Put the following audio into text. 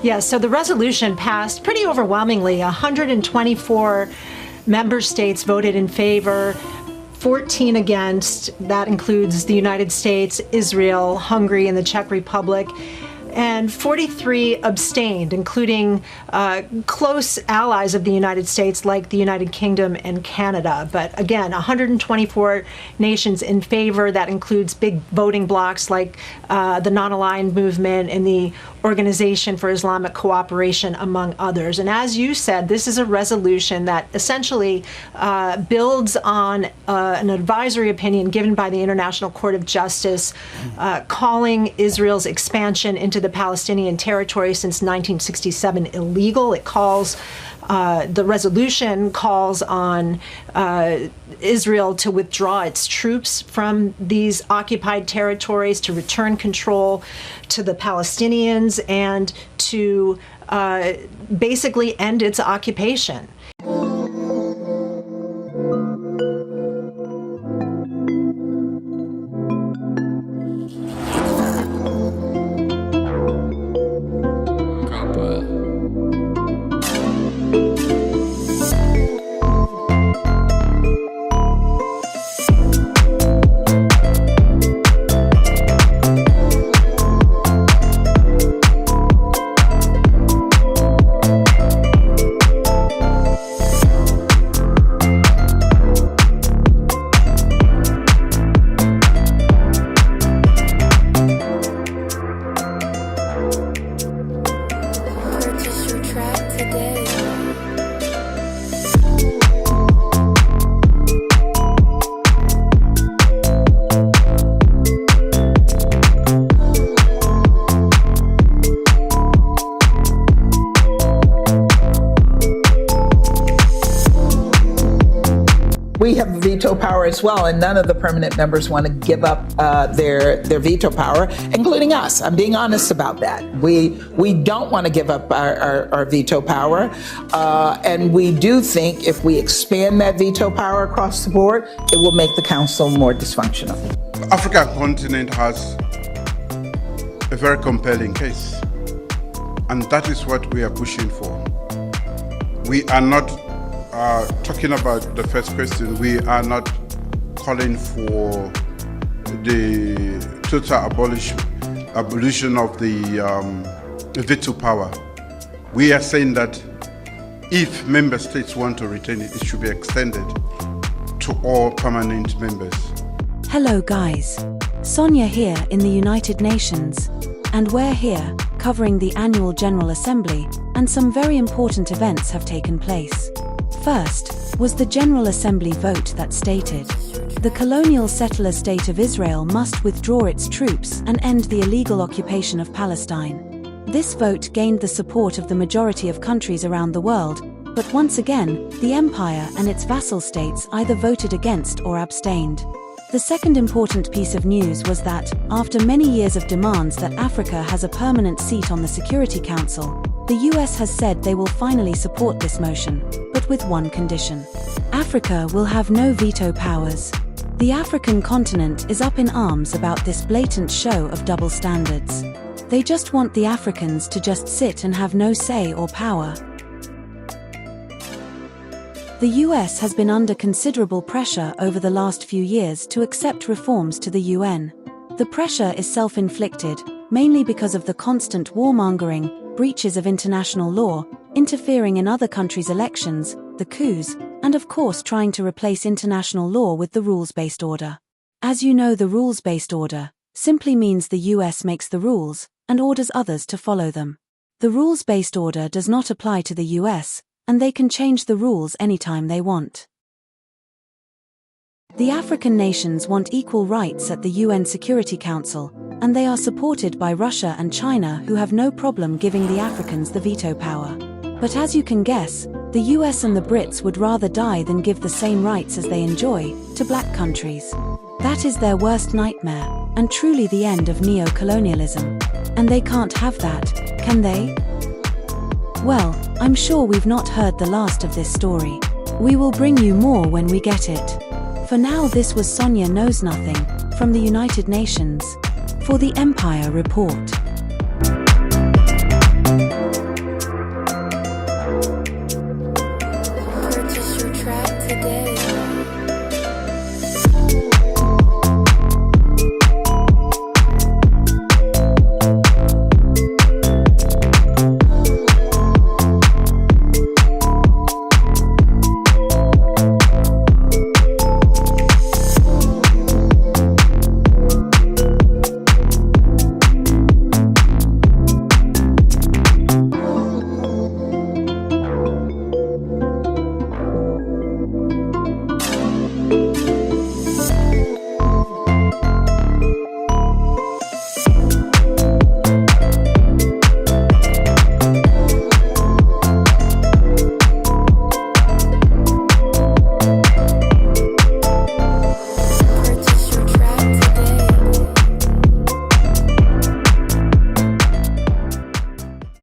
Yes, so the resolution passed pretty overwhelmingly. 124 member states voted in favor, 14 against. That includes the United States, Israel, Hungary, and the Czech Republic. And 43 abstained, including close allies of the United States like the United Kingdom and Canada. But again, 124 nations in favor. That includes big voting blocs like the Non-Aligned Movement and the Organization for Islamic Cooperation, among others. And as you said, this is a resolution that essentially builds on an advisory opinion given by the International Court of Justice calling Israel's expansion into the Palestinian territory since 1967 illegal. It calls, the resolution calls on Israel to withdraw its troops from these occupied territories, to return control to the Palestinians, and to basically end its occupation. We have veto power as well, and none of the permanent members want to give up their veto power, including us. I'm being honest about that. We don't want to give up our veto power, and we do think if we expand that veto power across the board, it will make the council more dysfunctional. The African continent has a very compelling case, and that is what we are pushing for. We are not talking about the first question. We are not calling for the total abolition of the veto power. We are saying that if member states want to retain it, it should be extended to all permanent members. Hello guys, Sonia here in the United Nations, and we're here covering the annual General Assembly, and some very important events have taken place. First was the General Assembly vote that stated, the colonial settler state of Israel must withdraw its troops and end the illegal occupation of Palestine. This vote gained the support of the majority of countries around the world, but once again, the empire and its vassal states either voted against or abstained. The second important piece of news was that, after many years of demands that Africa has a permanent seat on the Security Council, the US has said they will finally support this motion, but with one condition. Africa will have no veto powers. The African continent is up in arms about this blatant show of double standards. They just want the Africans to just sit and have no say or power. The US has been under considerable pressure over the last few years to accept reforms to the UN. The pressure is self-inflicted, mainly because of the constant warmongering, breaches of international law, interfering in other countries' elections, the coups, and of course trying to replace international law with the rules-based order. As you know, the rules-based order simply means the US makes the rules and orders others to follow them. The rules-based order does not apply to the US, and they can change the rules anytime they want. The African nations want equal rights at the UN Security Council, and they are supported by Russia and China, who have no problem giving the Africans the veto power. But as you can guess, the US and the Brits would rather die than give the same rights as they enjoy to black countries. That is their worst nightmare, and truly the end of neo-colonialism. And they can't have that, can they? Well, I'm sure we've not heard the last of this story. We will bring you more when we get it. For now, this was Sonia Knows Nothing, from the United Nations, for the Empire Report.